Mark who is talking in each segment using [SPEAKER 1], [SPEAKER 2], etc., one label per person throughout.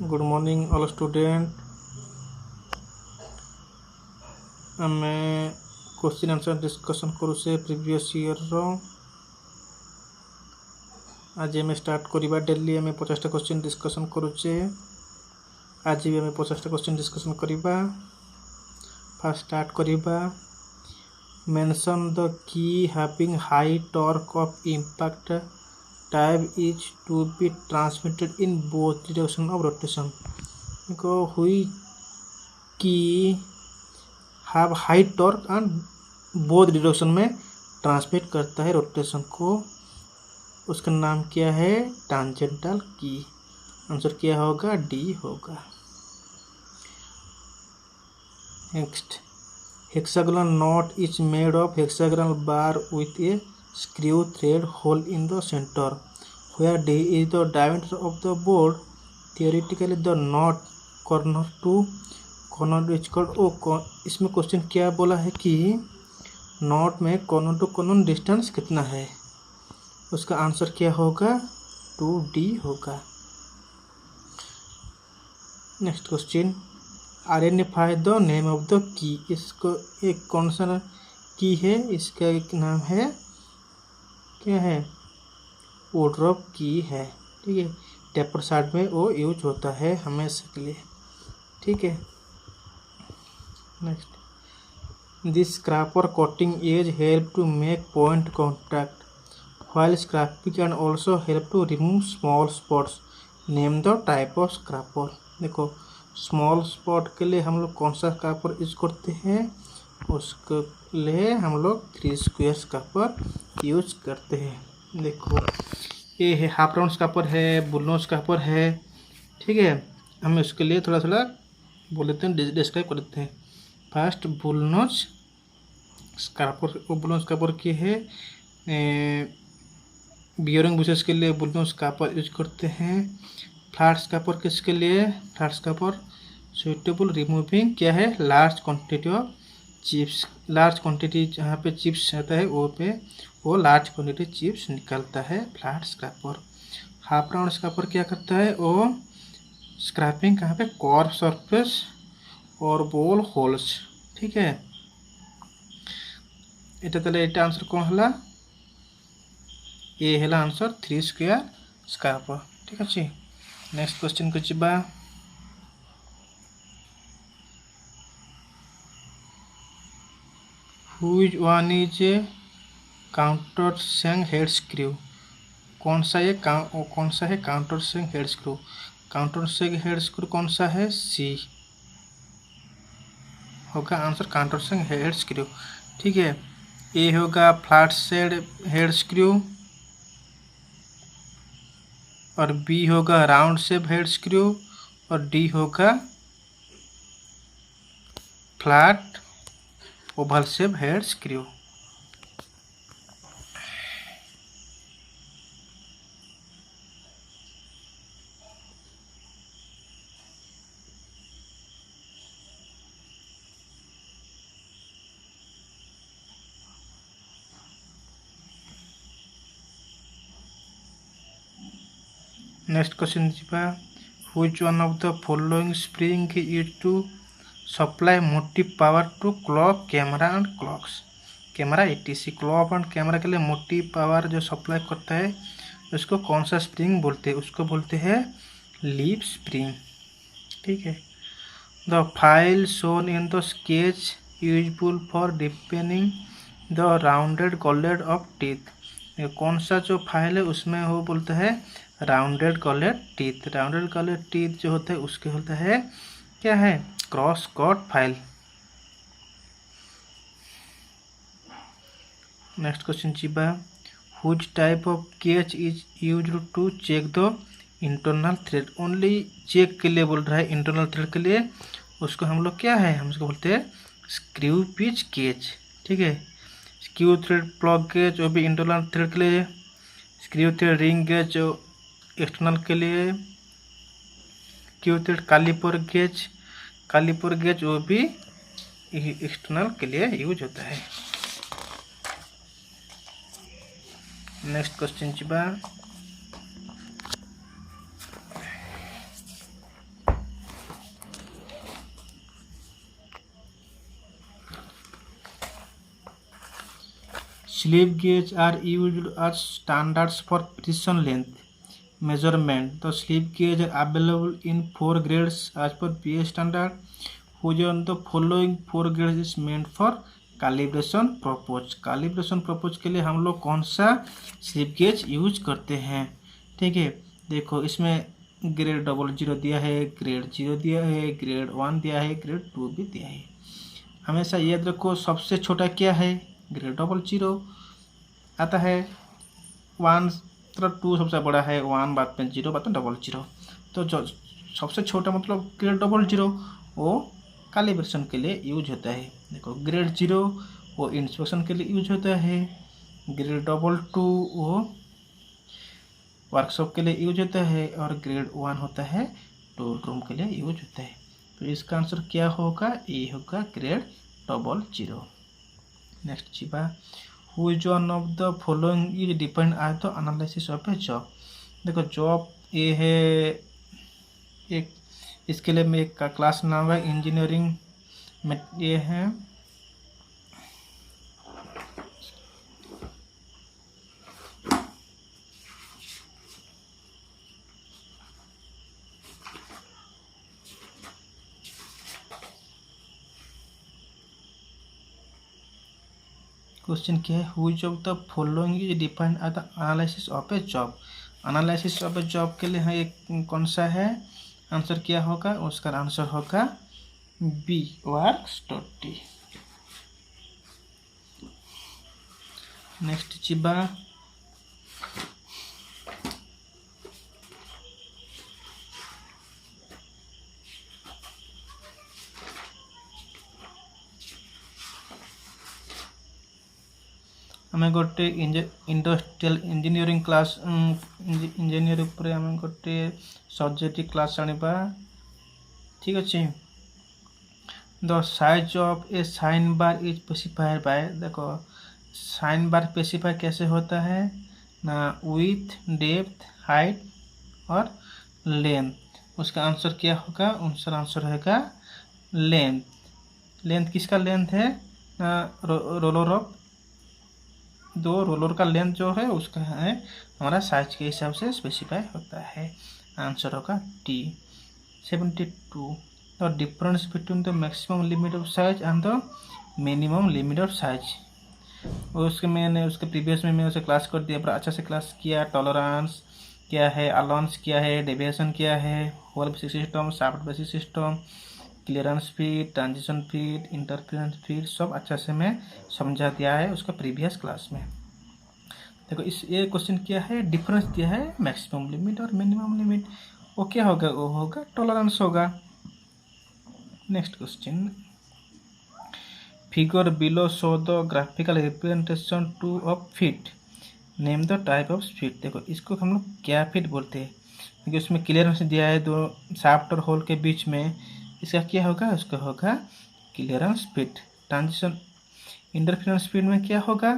[SPEAKER 1] Good morning all student. आमे question answer discussion करूचे previous year रो। आज आम स्टार्ट करिबा डेली आम 50टा क्वेश्चन डिस्कशन करूचे। आज भी आम 50टा क्वेश्चन डिस्कशन करिबा। फर्स्ट स्टार्ट करिबा। Mention the key having high torque of impact type is to be transmitted in both direction of rotation. देखो हुई की have high torque and both direction में ट्रांसमिट करता है रोटेशन को, उसका नाम क्या है? टांजेंटल की। आंसर क्या होगा? डी होगा। Next, hexagonal knot is made of hexagonal bar with a screw thread hole in the center where D is the diameter of the board. Theoretically the knot corner to corner is called O। इसमें question क्या बोला है कि not में corner to corner distance कितना है, उसका answer क्या होगा? 2D होगा। Next question, identify the name of the key. इसको एक कौन सा की है? इसका एक नाम है, क्या है? वुडरॉप की है। ठीक है, टेपर साइड में वो यूज होता है हमेशा के लिए। ठीक है। Next, this scraper coating edge help to make point contact while scraping can also help to remove small spots. Name the type of scraper. देखो, स्मॉल स्पॉट के लिए हम लोग कौन सा स्क्रैपर यूज करते हैं? उसके लिए हम लोग 3 स्क्वायर स्क्रैपर यूज करते हैं। देखो, ये है हाफ राउंड स्क्रैपर है, बुलनोज स्क्रैपर है। ठीक है, हम इसके लिए थोड़ा थोड़ा बोल लेते हैं, डिस्क्राइब कर देते हैं। फर्स्ट बुलनोज स्क्रैपर, वो बुलनोज स्क्रैपर की है बियरिंग बुशेस के लिए बुलनोज स्क्रैपर यूज करते हैं। फ्लैट स्क्रैपर किसके लिए? फ्लैट स्क्रैपर सुइटेबल रिमूविंग क्या है? Large quantity of chips. Large quantity जहाँ पे चिप्स रहता है वो लार्ज क्वांटिटी चिप्स निकलता है flat scraper. Half round scraper क्या करता है? वो स्क्रैपिंग कहाँ पे? कर्व सरफेस और बॉल होल्स। ठीक है, এটা आंसर कौन हला? ये है आंसर 3 स्क्वायर स्क्रैपर। ठीक अच्छे। नेक्स्ट क्वेश्चन को जीवा। Which one is a countersunk head screw? कौन सा है countersunk head screw? Countersunk head screw कौन सा है? सी होगा आंसर, काउंटरसंक हेड स्क्रू। ठीक है, ए होगा फ्लैट सेड हेड स्क्रू और बी होगा राउंड शेप हेड स्क्रू और डी होगा flat oval shape head screw. Next question Jeeva. Which one of the following spring use to supply motive power to clock, camera and clocks. Camera ETC, clock and camera के लिए motive power जो supply करता है उसको कौन सा spring बोलते हैं? उसको बोलते हैं लीफ स्प्रिंग। ठीक है। The file shown in the sketch useful for deepening the rounded gullet of teeth. कौन सा जो फाइल है उसमें वो बोलता है rounded gullet teeth. Rounded gullet teeth जो होता है उसके होता है, क्या है? Cross cut file. Next question Jeeva. Which type of gauge is used to check the internal thread. Only check के लिए बोल रहा है, इंटरनल थ्रेड के लिए उसको हम लोग क्या है? हम उसको बोलते हैं स्क्रू पिच गेज। ठीक है, स्क्रू थ्रेड प्लग गेज वो भी इंटरनल थ्रेड के लिए, स्क्रू थ्रेड रिंग गेज जो एक्सटर्नल के लिए, स्क्रू थ्रेड कैलिपर गेज वो भी एक्सटर्नल के लिए यूज होता है। नेक्स्ट क्वेश्चन जीवा। Slip gauge are used as standards for precision length measurement. The slip gauge are available in 4 grades as per PA standard. Which on the following 4 grades is meant for calibration purpose. Calibration purpose के लिए हम लोग कौन सा slip gauge use करते हैं? ठीक है, देखो इसमें ग्रेड 00 दिया है, ग्रेड 0 दिया है, ग्रेड 1 दिया है, ग्रेड 2 भी दिया है. हमेशा याद रखो सबसे छोटा क्या है? ग्रेड 00 आता है. 1 2 सबसे बड़ा है, 1 बाद में 0 बाद में 00. तो जो सबसे छोटा मतलब ग्रेड 00 वो कैलिब्रेशन के लिए यूज होता है. देखो ग्रेड 0 वो इंस्पेक्शन के लिए यूज होता है, ग्रेड 22 वो वर्कशॉप के लिए यूज होता है, और ग्रेड 1 होता है टूल रूम के लिए यूज होता है. तो इसका आंसर क्या होगा? ये होगा ग्रेड 00. नेक्स्ट चीबा, which one of the following is depend as the analysis of a job. देखो जॉब ये है एक, इसके लिए मैं एक का क्लास नाम है इंजीनियरिंग में. ये है क्वेश्चन क्या है? Which of the following is defined as the analysis of a job. Analysis of a job के लिए है एक कौन सा है? आंसर क्या होगा? उसका आंसर होगा बी, वर्क स्टडी. नेक्स्ट चिबा, आम गोटे इंडस्ट्रियल इंजीनियरिंग क्लास इंजीनियर उपर आम गोटे सब्जेक्ट क्लास आनिबा. ठीक अच्छे. The size of A sine bar is specified by. देखो साइन बार स्पेसिफाई कैसे होता है ना? विथ, डेप्थ, हाइट और लेंथ. उसका आंसर क्या होगा? उसका आंसर होगा लेंथ. लेंथ किसका लेंथ है? रोलर ऑफ, दो रोलर का लेंथ जो है उसका है हमारा साइज के हिसाब से स्पेसिफाई होता है. आंसर होगा T. 72. The difference between the maximum limit of size and the minimum limit of size. उसके मैंने उसके प्रीवियस में उसे क्लास कर दिया, पर अच्छा से क्लास किया. टॉलरेंस क्या है, अलाउंस क्या है, डेविएशन क्या है, hole basic system, shaft basic system, clearance fit, transition fit, interference fit, सब अच्छा से मैं समझा दिया है उसका प्रीवियस क्लास में. देखो इस ये क्वेश्चन क्या है? डिफरेंस दिया है मैक्सिमम लिमिट और मिनिमम लिमिट. वो क्या होगा? वो होगा टॉलरेंस होगा. Next question, figure below show the graphical representation two of feet. Name the type of feet. देखो इसको हम लोग क्या फीट बोलते हैं? क्योंकि उसमें क्लियरेंस दिया है दो शाफ्ट और होल के बीच में. इसका क्या होगा? उसका होगा clearance fit. Transition interference fit में क्या होगा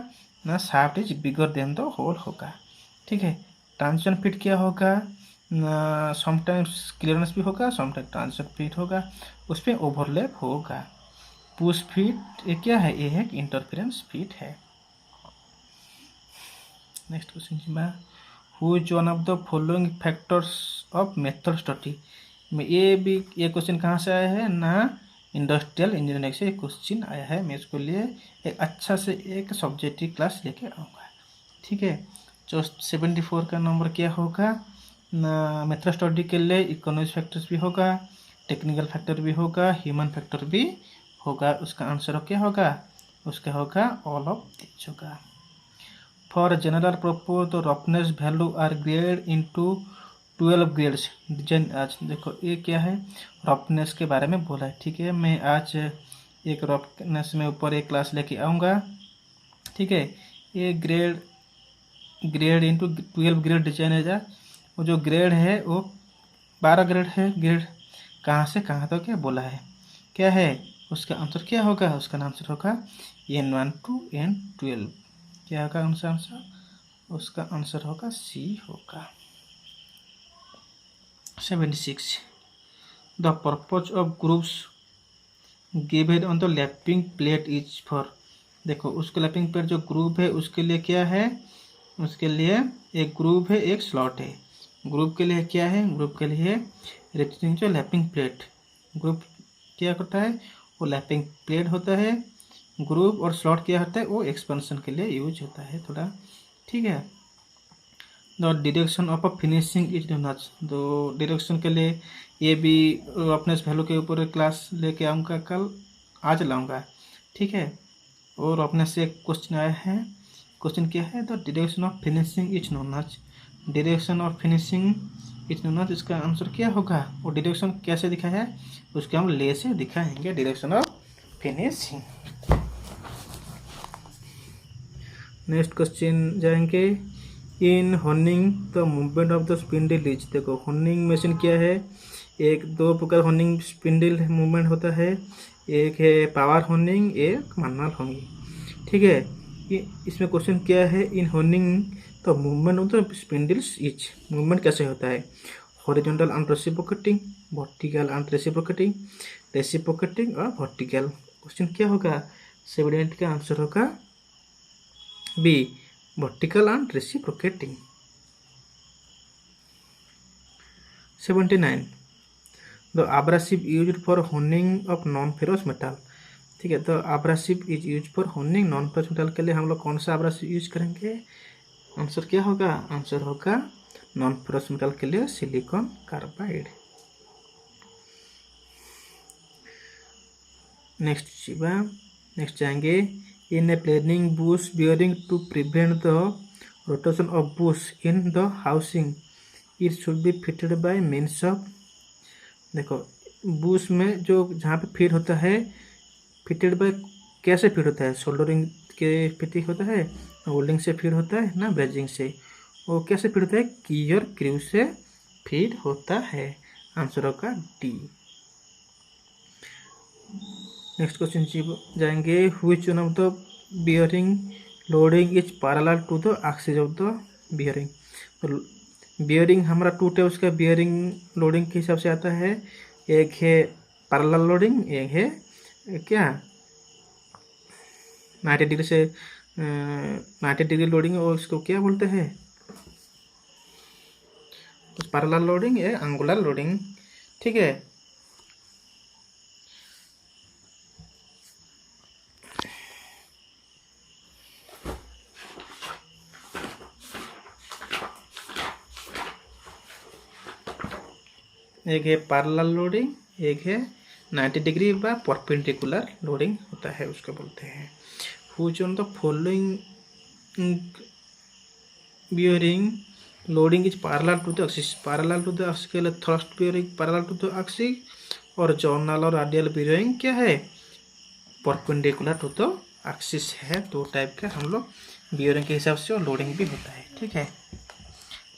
[SPEAKER 1] ना? Shaft is bigger than the hole होगा. ठीक है. ट्रांजिशन फीट क्या होगा ना? समटाइम्स क्लियरेंस भी होगा, समटाइम्स ट्रांजिशन फीट होगा, उस पर ओवरलैप होगा. पुश फीट ये क्या है? ये है इंटरफेरेंस फीट है. Next question, which one of the following factors of method study. ये क्वेश्चन कहाँ से आया है ना? इंडस्ट्रियल इंजीनियरिंग से क्वेश्चन आया है. मैं इसको लिए एक अच्छा से एक सब्जेक्टिव क्लास लेके आऊँगा. ठीक है. जो 74 का नंबर क्या होगा ना? मेथड स्टडी के लिए इकोनॉमिक फैक्टर्स भी होगा, टेक्निकल फैक्टर भी होगा, ह्यूमन फैक्टर भी होगा. उसका आंसर क्या होगा? उसका होगा ऑल ऑफ दिस होगा. For general purpose the roughness value are grade into 12 grades design. आज देखो ये क्या है? रफनेस के बारे में बोला है. ठीक है. मैं आज एक रफनेस में ऊपर एक क्लास लेके आऊँगा. ठीक है. ये ग्रेड इंटू 12 ग्रेड डिजाइन है. वो जो ग्रेड है वो 12 ग्रेड है. ग्रेड कहाँ से कहाँ तक क्या बोला है? क्या है? उसका आंसर क्या होगा? उसका आंसर होगा N1 to N12. क्या होगा उनका आंसर? उसका आंसर होगा सी होगा. 76. The purpose of groups given on the lapping plate is for. देखो उसके लैपिंग पेयर जो ग्रुप है उसके लिए क्या है, उसके लिए एक ग्रुप है एक स्लॉट है। ग्रुप के लिए क्या है, ग्रुप के लिए रिटेनिंग जो लैपिंग प्लेट। ग्रुप क्या करता है, वो लैपिंग प्लेट होता है। ग्रुप और स्लॉट क्या होता है, वो एक्सपेंशन के लिए यूज होता है थोड़ा, ठीक है। The direction of a finishing is known as, तो डिरेक्शन के लिए ये भी अपने वैल्यू के ऊपर क्लास लेके आऊँगा कल, आज लाऊंगा, ठीक है। और अपने से एक क्वेश्चन आया है, क्वेश्चन क्या है, the direction of finishing is known as, direction of finishing is known as, इसका आंसर क्या होगा, वो डिरेक्शन कैसे दिखाया है उसके हम ले से दिखाएंगे, direction of finishing. Next question जाएंगे, in honing the movement of the spindle is, देखो हॉर्निंग मशीन क्या है, एक दो प्रकार हॉर्निंग स्पिंडल मूवमेंट होता है, एक है पावर हॉर्निंग, एक मैनुअल हॉर्निंग, ठीक है। इसमें क्वेश्चन क्या है, इन हॉर्निंग तो movement of the spindles is, movement कैसे होता है, horizontal and reciprocating, vertical and reciprocating, reciprocating और वर्टिकल। क्वेश्चन क्या होगा, 78 का आंसर होगा B, vertical and reciprocating. 79, the abrasive used for honing of non ferrous metal, ठीक है। तो abrasive is use for honing non ferrous metal के लिए हम लोग कौन सा abrasive यूज करेंगे, आंसर क्या होगा, आंसर होगा नॉन फेरस मेटल के लिए सिलिकॉन कार्बाइड। नेक्स्ट जाएंगे, in a planing bush bearing to prevent the rotation of bush in the housing it should be fitted by means of, देखो bush में जो जहाँ पे फिट होता है, फिटेड बाय कैसे फिट होता है, सोल्डरिंग के फिटिंग होता है, होल्डिंग से फिट होता है ना, ब्रेजिंग से, वो कैसे फिट होता है, की और क्रू से फिट होता है, आंसर होगा डी। नेक्स्ट क्वेश्चन जाएंगे, which one of the bearing loading is parallel to the axis of the bearing, तो बियरिंग हमारा टू टाइप्स का बियरिंग लोडिंग के हिसाब से आता है, एक है पैरेलल लोडिंग, एक है क्या 90 डिग्री से 90 डिग्री लोडिंग, और उसको क्या बोलते हैं, पैरेलल लोडिंग या एंगुलर लोडिंग, ठीक है। एक है पैरेलल लोडिंग, एक है 90 डिग्री व परपेंडिकुलर लोडिंग होता है, उसको बोलते हैं। Which on the following bearing loading is parallel to the axis, parallel to the axis के लिए thrust bearing parallel to the axis, और जॉर्नल और रेडियल बियरिंग क्या है, परपेंडिकुलर टू द एक्सिस है। दो टाइप का हम लोग बियरिंग के हिसाब से और लोडिंग भी होता है, ठीक है।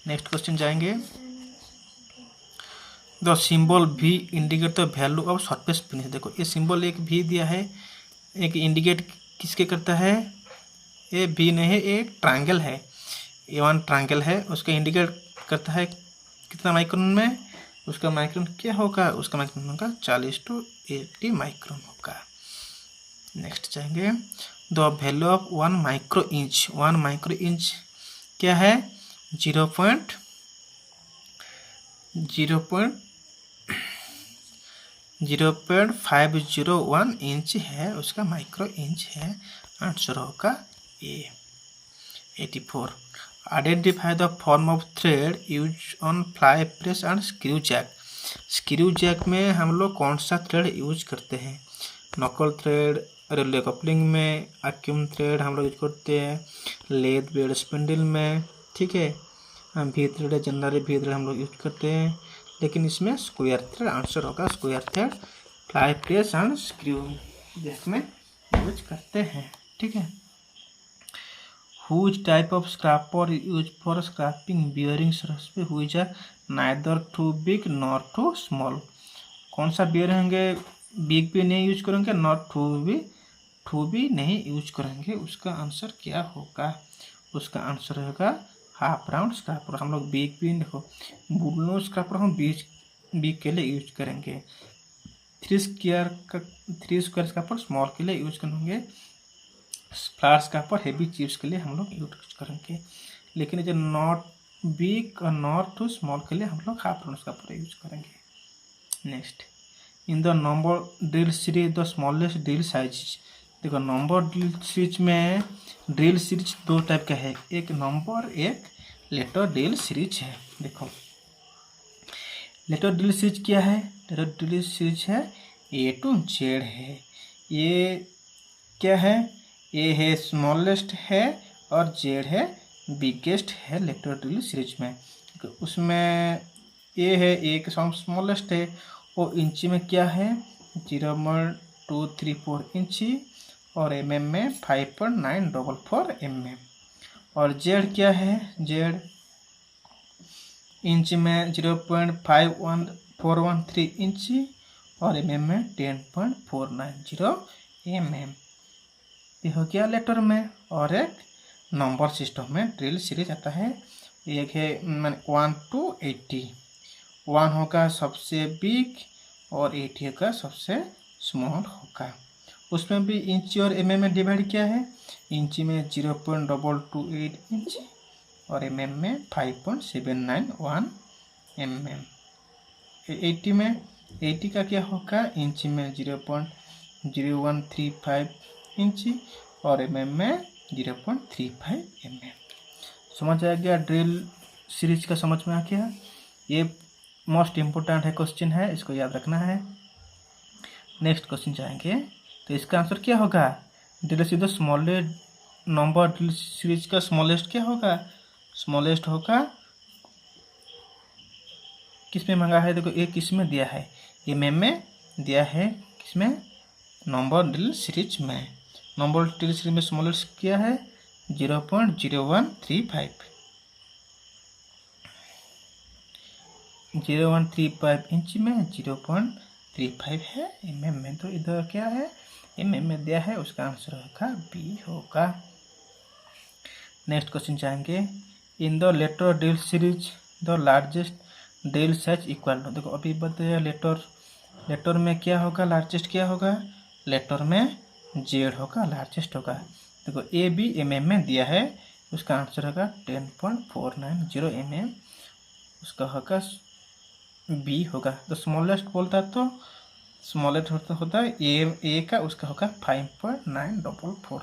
[SPEAKER 1] नेक्स्ट क्वेश्चन जाएंगे, द सिंबल भी indicate the value of surface finish, देखो ये सिंबल एक भी दिया है, एक इंडिकेट किसके करता है, ये भी नहीं है, एक ट्रायंगल है, ये वन ट्रायंगल है, उसका इंडिकेट करता है कितना माइक्रोन में, उसका माइक्रोन क्या होगा, उसका माइक्रोन होगा 40 to 80 माइक्रोन होगा। नेक्स्ट जाएंगे, the value of 1 micro inch, 1 micro inch क्या है, 0.501 इंच है, उसका माइक्रो इंच है, आंसर होगा A. 84, identify the form of thread use on fly press and screw jack, screw jack में हम लोग कौन सा थ्रेड यूज करते हैं, नकल थ्रेड रेलवे कपलिंग में, एक्यूम थ्रेड हम लोग यूज करते हैं लेथ बेड स्पिंडल में, ठीक है। भी थ्रेड जनरली भी थ्रेड हम लोग यूज करते हैं, लेकिन इसमें स्क्वायर थ्रेड आंसर होगा, square thread fly press and screw jack में यूज करते हैं, ठीक है। Which type of scraper used for scraping bearings which are neither too big nor too small, कौन सा बियरिंग होंगे, बिग भी नहीं यूज करेंगे, नॉट टू भी नहीं यूज करेंगे, उसका आंसर क्या होगा, उसका आंसर होगा हाफ राउंड स्क्रैपर। हम लोग बिग भी देखो, बुल्नो स्क्रैपर हम बिग के लिए यूज करेंगे, 3 स्क्वायर स्क्रैपर स्मॉल के लिए यूज करेंगे, फ्लैट स्क्रैपर हेवी चिप्स के लिए हम लोग यूज करेंगे, लेकिन जो नॉट बिग और नॉट टू स्मॉल के लिए हम लोग हाफ राउंड स्क्रैपर यूज करेंगे। Next, in the number drill series the smallest drill size. देखो नंबर ड्रिल सीरीज में ड्रिल सीरीज दो टाइप का है, एक नंबर एक लेटर ड्रिल सीरीज है। देखो लेटर ड्रिल सीरीज क्या है, लेटर ड्रिल सीरीज है A to Z है। ये क्या है, A है स्मॉलेस्ट है और Z है बिगेस्ट है लेटर ड्रिल सीरीज में। उसमें A है, A के स्मॉलेस्ट है, वो इंची में क्या है 0.234 इंची और mm में 5.944 mm। और Z क्या है, Z इंची में 0.5413 इंची और mm में 10.490 mm। ये हो गया लेटर में। और एक नंबर सिस्टम में ड्रिल सीरीज आता है, एक है 1 to 80। 1 होगा सबसे बिग और 80 होगा सबसे स्मॉल होगा। उसमें भी इंची और mm में डिवाइड किया है, इंची में 0.228 इंची और mm में 5.791 mm। 80 में 80 का क्या होगा, इंची में 0.0135 इंची और mm में 0.35 mm। समझ आ गया, ड्रिल सीरीज का समझ में आ गया। ये मोस्ट इम्पोर्टेंट है क्वेश्चन है, इसको याद रखना है। नेक्स्ट क्वेश्चन जाएंगे, तो इसका आंसर क्या होगा, drill series smallest number drill series का स्मॉलेस्ट क्या होगा, स्मॉलेस्ट होगा किस में मांगा है, देखो एक किस में दिया है, mm में दिया है, किसमें नंबर ड्रिल सीरीज में। नंबर ड्रिल सीरीज में स्मॉलेस्ट क्या है 0.0135 इंची में 0.35 है, mm में तो इधर क्या है mm में दिया है, उसका आंसर होगा बी होगा। नेक्स्ट क्वेश्चन जाएंगे, in the letter drill series the largest drill size equal to. देखो अभी बताया लेटर में क्या होगा, लार्जेस्ट क्या होगा, लेटर में Z होगा, लार्जेस्ट होगा। देखो ए बी mm में दिया है, उसका आंसर होगा 10.490 mm, उसका होगा बी होगा। तो स्मॉलेस्ट बोलता तो स्मॉलेस्ट होता है ए का, उसका होगा 5.944।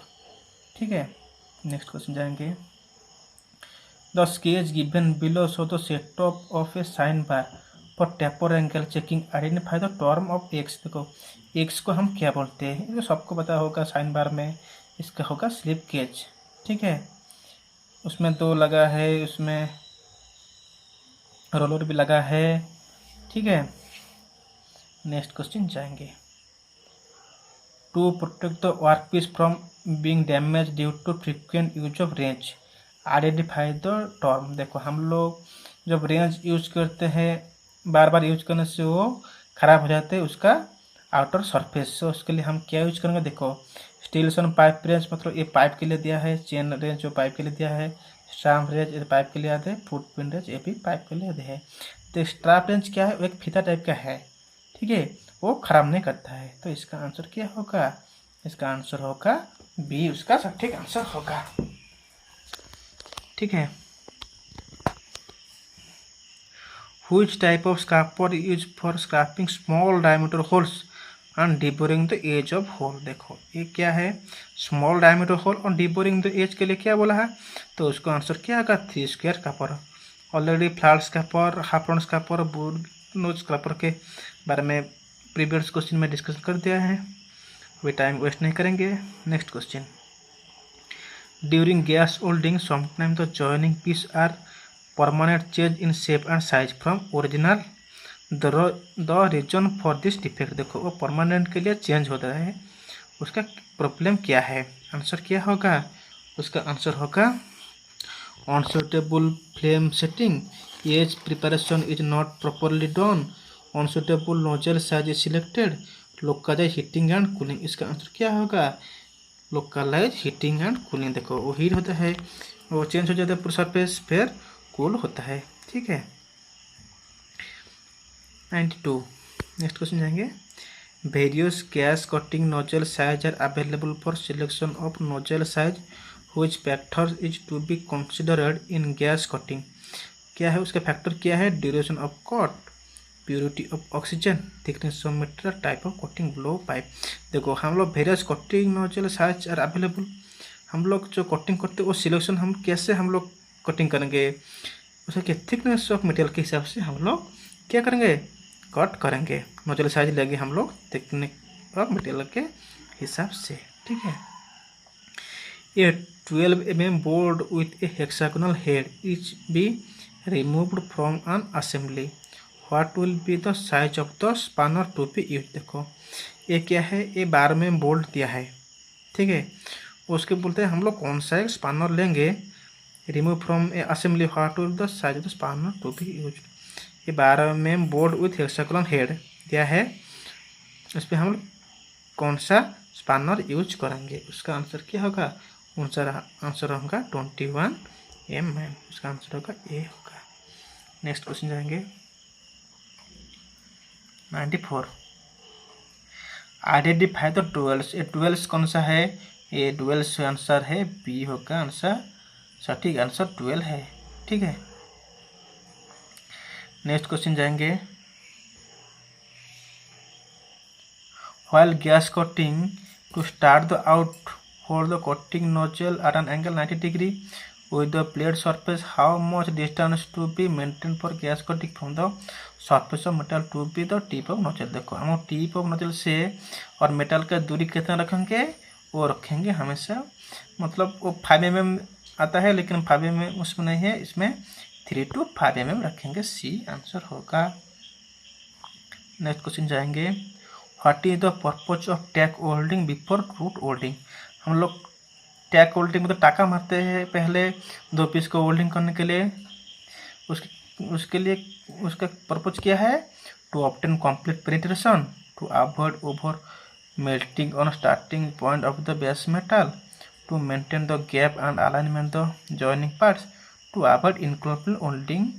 [SPEAKER 1] ठीक है। नेक्स्ट क्वेश्चन जाएंगे, the sketch given below show the setup of A sine bar for taper angle checking, identify the term of x. देखो एक्स को हम क्या बोलते हैं, ये सबको पता होगा, साइन बार में इसका होगा स्लिप गेज। ठीक है, उसमें 2 लगा है, उसमें रोलर भी लगा है। ठीक है। नेक्स्ट क्वेश्चन जाएंगे, to protect the work piece from being damage due to frequent use of range, identify the term. देखो हम लोग जब रेंज यूज करते हैं, बार बार यूज करने से वो खराब हो जाते हैं, उसका आउटर सरफेस। तो उसके लिए हम क्या यूज करेंगे, देखो स्टीलसन पाइप रेंज, मतलब ये पाइप के लिए दिया है, चेन रेंज जो पाइप के लिए दिया है, स्ट्राप रेंज ये पाइप के लिए आते हैं, फुट पिन रेंज ये भी पाइप के लिए दिया है। तो स्ट्राप रेंज क्या है, वो एक फीता टाइप का है। ठीक है, वो खराब नहीं करता है। तो इसका आंसर क्या होगा, इसका आंसर होगा बी, उसका सटीक आंसर होगा। ठीक है। Which type of scraper used for scraping small diameter holes and deburring the edge of hole। देखो ये क्या है, स्मॉल डायमीटर होल और deburring the edge के लिए क्या बोला है, तो उसका आंसर क्या होगा 3 square scraper. Already flat scraper, half round scraper, wood nose scraper के बारे में प्रीवियस क्वेश्चन में डिस्कस कर दिया है, अभी टाइम वेस्ट नहीं करेंगे। Next question, during gas holding sometime the joining piece are permanent change in shape and size from original, the reason for this defect। देखो वो परमानेंट के लिए चेंज होता है, उसका प्रॉब्लम क्या है, आंसर क्या होगा, उसका आंसर होगा unsuitable flame setting, edge preparation is not properly done, unsuitable nozzle size is selected, localize heating and cooling. इसका आंसर क्या होगा, लोकलाइज हीटिंग एंड कूलिंग। देखो वो हीट होता है, वो चेंज हो जाता है पूरा सरफेस, फिर कूल होता है। ठीक है। 92। नेक्स्ट क्वेश्चन जाएंगे, Various gas cutting nozzle size are available for selection of nozzle size. Which factor is to be considered in gas cutting? क्या है उसका फैक्टर, क्या है? Duration of cut, purity of oxygen, thickness of material, type of cutting blow pipe. देखो हम लोग various cutting nozzle size are available, हम लोग जो कटिंग करते हैं वो सिलेक्शन हम कैसे हम लोग कटिंग करेंगे, उसके थिकनेस ऑफ मटेरियल के हिसाब से हम लोग क्या करेंगे, कट करेंगे। नोजल साइज लेंगे हम लोग थिकनेस ऑफ मटेरियल के हिसाब से, ठीक है। A 12 mm board with a hexagonal head is be removed from an assembly. What will be the size of the spanner to be used? देखो ये क्या है, ये 12 mm बोल्ट दिया है, ठीक है। उसके बोलते हैं हम लोग कौन सा एक स्पानर लेंगे, remove from a assembly, what will the size of the spanner to be use. ये 12 mm bolt with hexagonal head दिया है, इस पर हम लोग कौन सा स्पानर यूज करेंगे। उसका आंसर क्या होगा, आंसर होगा 21 mm। उसका आंसर होगा ए होगा। नेक्स्ट क्वेश्चन जाएंगे 94। Identify the duals. ये डुअल्स कौन सा है, ये डुअल्स आंसर है बी होगा आंसर, सटीक आंसर 12 है, ठीक है। नेक्स्ट क्वेश्चन जाएंगे while gas cutting to start the out for the cutting nozzle at an angle 90 degree with the plate surface, how much distance to be maintained for gas cutting from the surface of metal to be the tip of nozzle। देखो हम tip of nozzle से और metal का दूरी कितना रखेंगे, वो रखेंगे हमेशा, मतलब वो 5 mm आता है लेकिन 5 mm उसमें नहीं है, इसमें 3 to 5 mm रखेंगे, सी आंसर होगा। नेक्स्ट क्वेश्चन जाएंगे what is the purpose of tack holding before root holding. हम लोग टैग होल्डिंग मतलब टाका मारते हैं पहले 2 पीस को होल्डिंग करने के लिए, उसके लिए उसका पर्पज क्या है, to obtain complete penetration, to avoid over melting on starting point of the base metal, to maintain the gap and alignment the joining parts, to avoid incomplete holding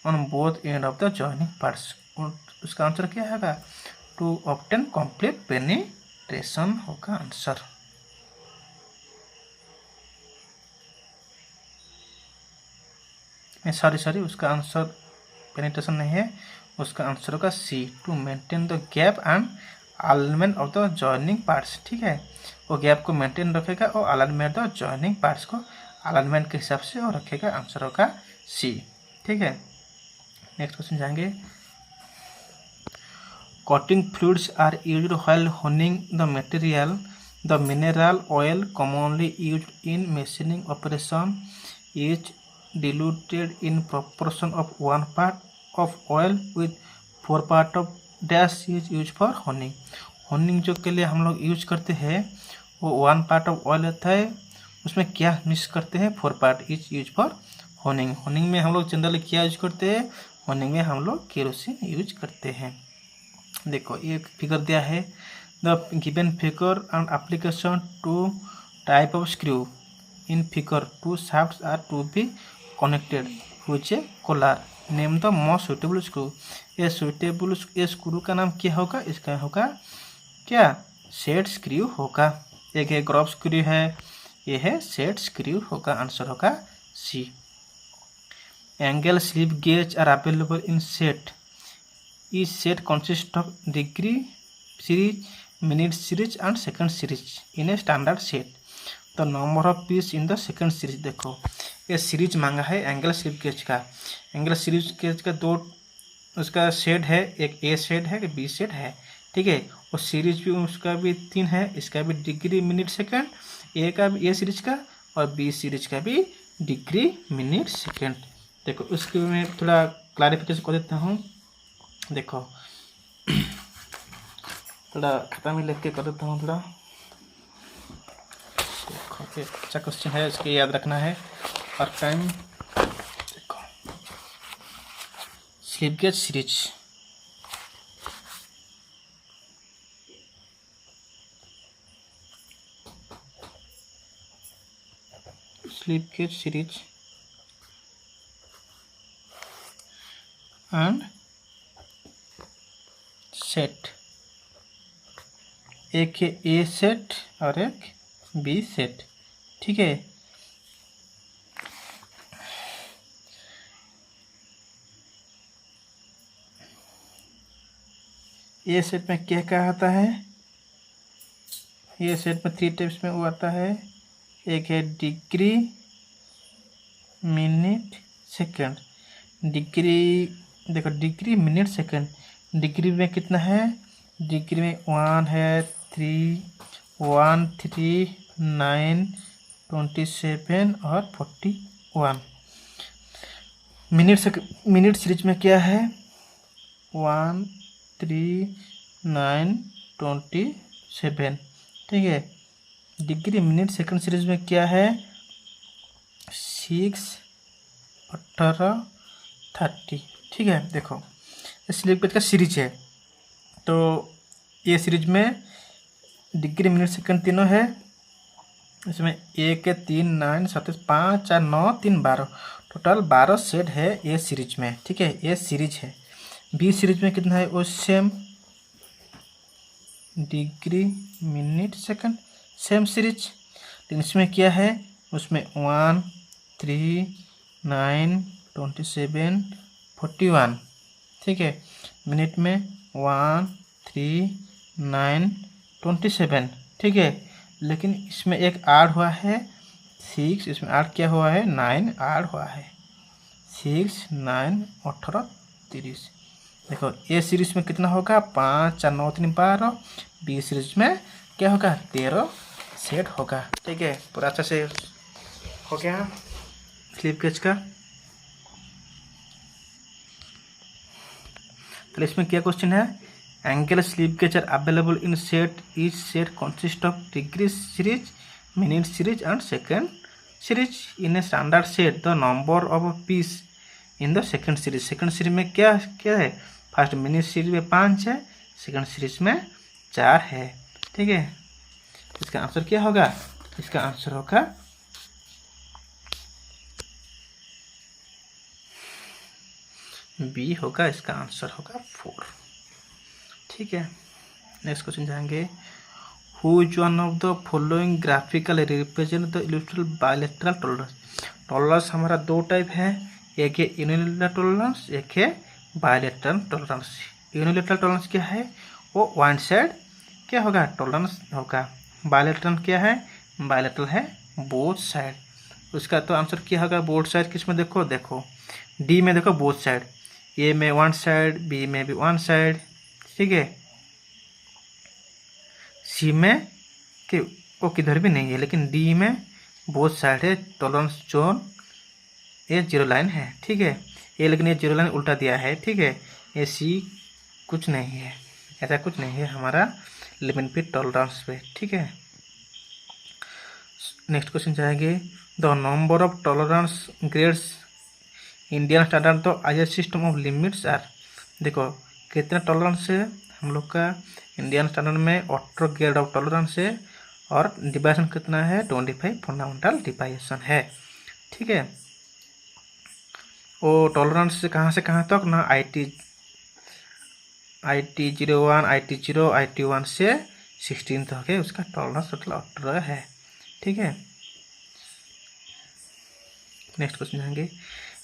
[SPEAKER 1] on both end of the joining parts. उसका answer क्या होगा, to obtain complete penetration होगा answer. Sorry उसका answer penetration नहीं है, उसका answer होगा C, to maintain the gap and alignment of the joining parts, ठीक है। वो गैप को मेंटेन रखेगा और अलाइनमेंट द जॉइनिंग पार्ट्स को अलाइनमेंट के हिसाब से और रखेगा, आंसर होगा सी, ठीक है। नेक्स्ट क्वेश्चन जाएंगे cutting fluids are used while honing the material, the mineral oil commonly used in machining operation is diluted in proportion of 1 part of oil with 4 part of dash is used for honing। Honing जो के लिए हम लोग use करते हैं वो 1 part of oil होता है, उसमें क्या मिक्स करते हैं, 4 part is use for honing. Honing में हम लोग जनरली क्या यूज करते हैं, होनिंग में हम लोग केरोसिन यूज करते हैं। देखो ये फिगर दिया है, the given figure and application to type of screw in figure 2 shafts are to be connected which a collar, name the most suitable screw। ये सुटेबल स्क्रू का नाम क्या होगा, इसका होगा क्या, सेट स्क्रू होगा। एक है ग्रॉब स्क्रू है, ये है सेट स्क्रू होगा, आंसर होगा C. Angle slip gauge are available in set, इस set consist of degree series, minute series and second series in a standard set, the number of piece in the second series. देखो ये series मांगा है angle slip gauge का, angle series gauge का 2 उसका shade है, एक ए शेड है, एक बी शेड है, ठीक है। और सीरीज भी उसका भी 3 है, इसका भी डिग्री मिनट सेकंड, ए का भी ए सीरीज का और बी सीरीज का भी डिग्री मिनट सेकंड। देखो उसके मैं थोड़ा क्लैरिफिकेशन कर देता हूँ, देखो थोड़ा खाता में लिख के कर देता हूँ थोड़ा। देखो अच्छा क्वेश्चन है, इसके याद रखना है और टाइम। देखो slip gauge series, slip gauge series and set एक है ए सेट और एक बी सेट, ठीक है। ए सेट में क्या क्या आता है, ए सेट में 3 टाइप्स में वो आता है। एक है डिग्री, मिनट, सेकंड। डिग्री देखो, डिग्री, मिनट, सेकंड। डिग्री में कितना है, डिग्री में 1 है, 3, 1, 3, 9, 27 और 41। मिनट सीरीज में क्या है, 1, 3, 9, 27, ठीक है। डिग्री, मिनट, सेकंड सीरीज में क्या है, 6, 18, 30, ठीक है। देखो स्लिप गेज का सीरीज है, तो ये सीरीज में डिग्री, मिनट, सेकंड तीनों है। इसमें 1, 3, 9, 7, 5, 4, 9, 3, 12, टोटल 12 सेट है ये सीरीज में, ठीक है। ये सीरीज है। बी सीरीज में कितना है, वो same, degree, minute, second, same series. लेकिन इसमें क्या है, उसमें 1, 3, 9, 27, 41, ठीक है। मिनट में 1, 3, 9, 27, ठीक है। लेकिन इसमें एक ऐड हुआ है 6, इसमें ऐड क्या हुआ है, 9 ऐड हुआ है। 6, 9, 18, 30। देखो ए सीरीज में कितना होगा, 5, 4, 9, 3, 12। बी सीरीज में क्या होगा, 13 सेट होगा, ठीक है। पूरा अच्छा से हो गया स्लिप गेज का। तो इसमें क्या क्वेश्चन है, angle slip gauge are available in set, each set consist of degree series, minute series and second series. In a standard set the number of piece in the second series. Second series में क्या क्या है, first minute series में 5 है, second series में 4 है, ठीक है। इसका आंसर क्या होगा, इसका आंसर होगा बी होगा, इसका आंसर होगा 4, ठीक है। नेक्स्ट क्वेश्चन जाएंगे, who is one of the following graphical represent the illustrate bilateral tolerance. Tolerance हमारा 2 टाइप है, एक है यूनिलैटरल टॉलरेंस, एक है बायलैटरल टॉलरेंस। यूनिलैटरल टॉलरेंस क्या है, वो वन साइड क्या होगा, टॉलरेंस होगा। बायलैटरल क्या है, बायलैटरल है बोथ साइड। उसका तो आंसर क्या होगा, बोथ साइड किस में, देखो डी में देखो बोथ साइड, ए में 1 साइड, बी में भी 1 साइड, ठीक है। सी में कि वो किधर भी नहीं है, लेकिन डी में बोथ साइड है, टॉलरेंस जोन, ये 0 लाइन है, ठीक है। ये लेकिन ये 0 लाइन उल्टा दिया है, ठीक है। ये सी कुछ नहीं है, ऐसा कुछ नहीं है हमारा लिमिट पे टॉलरेंस पे, ठीक है। नेक्स्ट क्वेश्चन जाएंगे, the number of tolerance grades Indian standard the IR system of limits are. देखो कितना टॉलरेंस है हम लोग का इंडियन स्टैंडर्ड में, 18 ग्रेड ऑफ टॉलरेंस है, और डिवाइसन कितना है, 25 फंडामेंटल डिवाइसन है, ठीक है। वो टॉलरेंस कहाँ से कहाँ तक ना, IT 01, IT 0, IT 1 से 16 तक है, उसका टॉलरेंस टोटल 18 है, ठीक है। नेक्स्ट क्वेश्चन जाएंगे,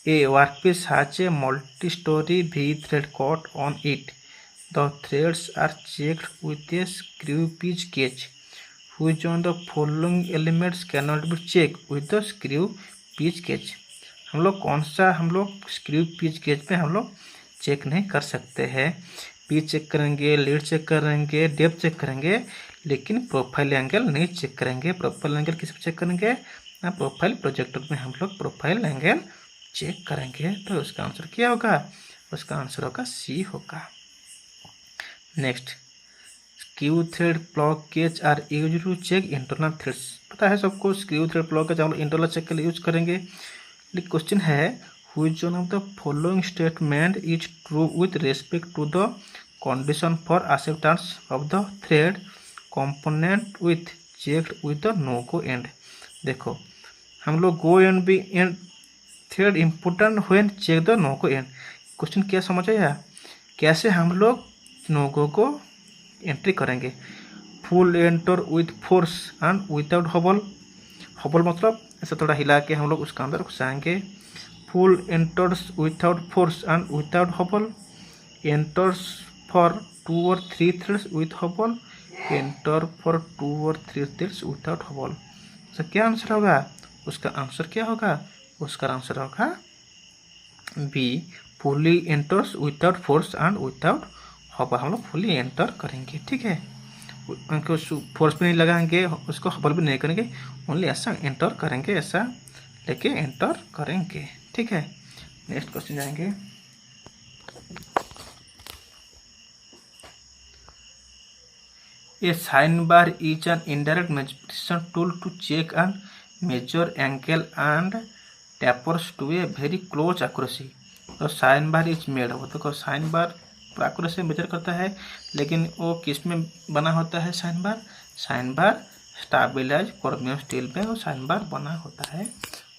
[SPEAKER 1] a workpiece has a multi story V thread caught on it. The threads are checked with a screw pitch gauge. Which one the following elements cannot be checked with the screw pitch gauge? हम लोग कौन सा, हम लोग screw pitch gauge पे हम लोग check नहीं कर सकते हैं। पिच चेक करेंगे, लीड चेक करेंगे, डेप्थ चेक करेंगे, लेकिन प्रोफाइल एंगल नहीं चेक करेंगे। प्रोफाइल एंगल किस पे चेक करेंगे ना, प्रोफाइल प्रोजेक्टर में हम लोग प्रोफाइल एंगल चेक करेंगे। तो उसका आंसर क्या होगा, उसका आंसर होगा सी होगा। Next, screw thread plug gauge are use to check internal threads. पता है सबको, स्क्रू थ्रेड प्लग गेज हम लोग इंटरनल चेक के लिए यूज करेंगे। लेकिन क्वेश्चन है, which one of the following statement is true with respect to the condition for acceptance of the thread component with checked with the no go end. देखो हम लोग गो एंड भी end thread important when check the no go end. Question क्या समझ आया, कैसे हम लोग नो गो को एंट्री करेंगे। Full enter with force and without wobble. Wobble मतलब ऐसे थोड़ा हिला के हम लोग उसका अंदर घुसाएंगे। Full enters without force and without wobble. Enters for 2 or 3 threads with wobble. Enter for 2 or 3 threads without wobble. तो क्या आंसर होगा? उसका आंसर क्या होगा? उसका आंसर होगा B, fully enters without force and without hubble. हम लोग फुली एंटर करेंगे, ठीक है। उनको फोर्स भी नहीं लगाएंगे, उसको हबल भी नहीं करेंगे, ओनली ऐसा एंटर करेंगे, ऐसा लेके एंटर करेंगे, ठीक है। नेक्स्ट क्वेश्चन जाएंगे। A sine bar is an indirect measurement tool to check and measure angle and tapers to a very close accuracy. तो साइन बार इज मेड हो, तो साइन बार एक्यूरेसी मेजर करता है, लेकिन वो किस में बना होता है? Sine bar stabilise chromium steel में वो साइन बार बना होता है।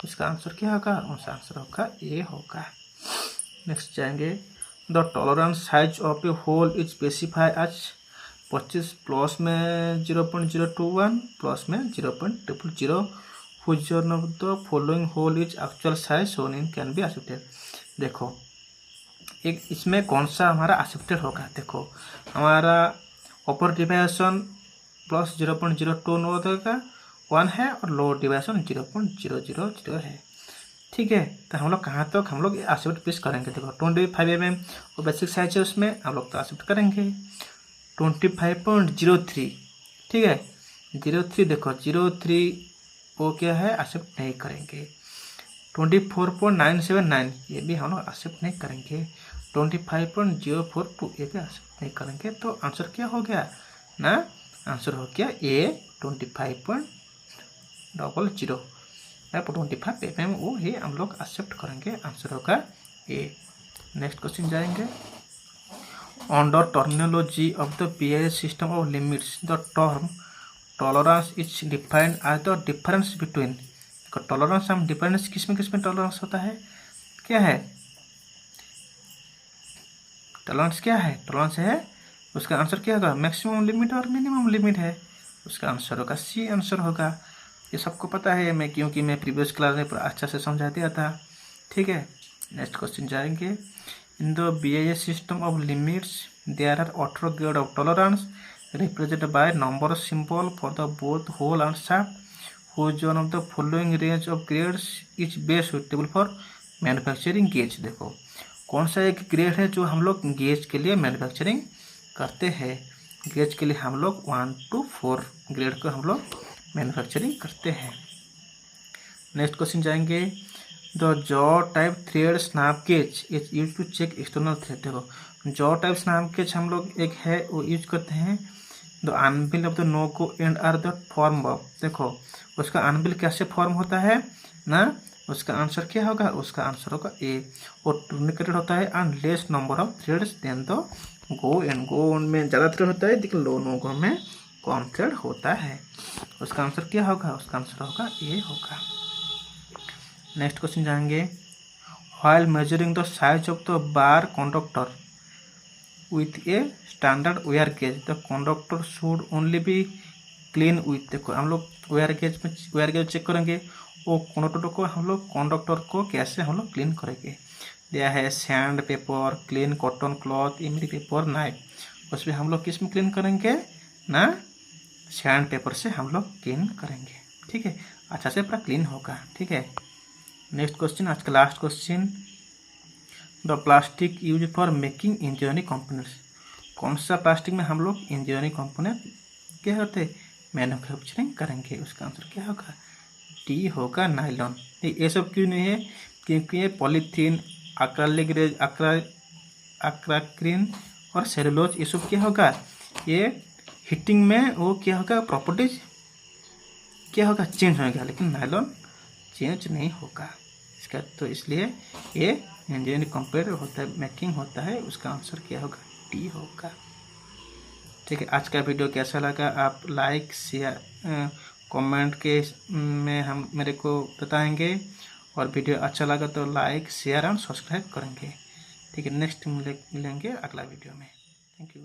[SPEAKER 1] उसका आंसर क्या होगा? उसका आंसर होगा ए होगा। नेक्स्ट जाएंगे। The tolerance size of a hole is specify as 25 plus में 0.021 प्लस में 0.000 which one of the following hole is actual size shown in can be accepted. देखो एक इसमें कौन सा हमारा एक्सेप्टेड होगा? देखो हमारा अपर डिवाइसन प्लस 0.021 1 है और लोअर डिवाइसन 0.000 है, ठीक है। तो हम लोग कहाँ तक हम लोग एक्सेप्ट पीस करेंगे? देखो 25 mm वो बेसिक साइज है, उसमें हम लोग तो एक्सेप्ट करेंगे। 25.03, ठीक है। 03 देखो 03 वो क्या है? एक्सेप्ट नहीं करेंगे। 24.979 ये भी हम लोग एक्सेप्ट नहीं करेंगे। 25.042 ये भी एक्सेप्ट नहीं करेंगे। तो आंसर क्या हो गया ना? आंसर हो गया ए 25.00 25 mm वो ये हम लोग एक्सेप्ट करेंगे। आंसर होगा ए। नेक्स्ट क्वेश्चन जाएंगे। Under terminology of the BIS system of limits the term tolerance is defined as the difference between. Tolerance हम डिफरेंस किसमें टॉलरेंस होता है? क्या है टॉलरेंस? क्या है टॉलरेंस है? उसका आंसर क्या होगा? मैक्सिमम लिमिट और मिनिमम लिमिट है। उसका आंसर होगा सी आंसर होगा। ये सबको पता है मैं, क्योंकि मैं प्रीवियस क्लास में अच्छा से समझा दिया था, ठीक है। नेक्स्ट क्वेश्चन जाएंगे। In the BIS system of limits there are 18 grade of tolerance represented by number symbol for the both hole and shaft. Which one of the following range of grades is best suitable for manufacturing gauge. देखो कौन सा एक grade है जो हम लोग gauge के लिए मैन्युफैक्चरिंग करते हैं? गेज के लिए हम लोग 1 to 4 ग्रेड को हम लोग मैन्युफैक्चरिंग करते हैं। नेक्स्ट क्वेश्चन जाएंगे। The jaw type thread snap gauge is use to check external thread. देखो जॉ टाइप स्नैप गेज हम लोग एक है वो यूज करते हैं। The anvil of the no go end are the form of. देखो उसका अनबिल कैसे फॉर्म होता है ना? उसका आंसर क्या होगा? उसका आंसर होगा ए। और टूर्निकेटेड होता है and less number of threads than the go end go में ज़्यादा थ्रेड होता है, लेकिन लो नो गो में कम थ्रेड होता है। उसका आंसर क्या होगा? उसका आंसर होगा ए होगा। नेक्स्ट क्वेश्चन जाएंगे। While measuring the size of the bar conductor with a standard wire gauge the conductor should only be clean with. देखो हम लोग वेयर गेज चेक करेंगे, वो कंडक्टर को कैसे हम लोग क्लीन करेंगे? दिया है sand paper, clean cotton cloth, इमली पेपर, नाइफ। उसमें हम लोग किस में क्लीन करेंगे ना? सैंड पेपर से हम लोग क्लीन करेंगे, ठीक है। अच्छा से पूरा क्लीन होगा, ठीक है। नेक्स्ट क्वेश्चन, आज का last question. The plastic use for making engineering components. कौन सा प्लास्टिक में हम लोग इंजीनियरिंग कंपोनेंट क्या होते मैन्युफैक्चरिंग करेंगे? उसका आंसर क्या होगा? डी होगा नायलॉन। ये सब क्यों नहीं है? क्योंकि ये पॉलीथीन, एक्राक्रीन और सेलुलोज ये सब क्या होगा? ये हीटिंग में वो क्या होगा? प्रॉपर्टीज क्या होगा? चेंज होगा, लेकिन नायलॉन चेंज नहीं होगा इसका। तो इसलिए ये इंजीनियरिंग कंपेयर होता है, मेकिंग होता है। उसका आंसर क्या होगा? डी होगा, ठीक है। आज का वीडियो कैसा लगा आप लाइक शेयर कमेंट के में हम मेरे को बताएंगे, और वीडियो अच्छा लगा तो लाइक शेयर एंड सब्सक्राइब करेंगे, ठीक है। नेक्स्ट मिलेंगे अगला वीडियो में। Thank you.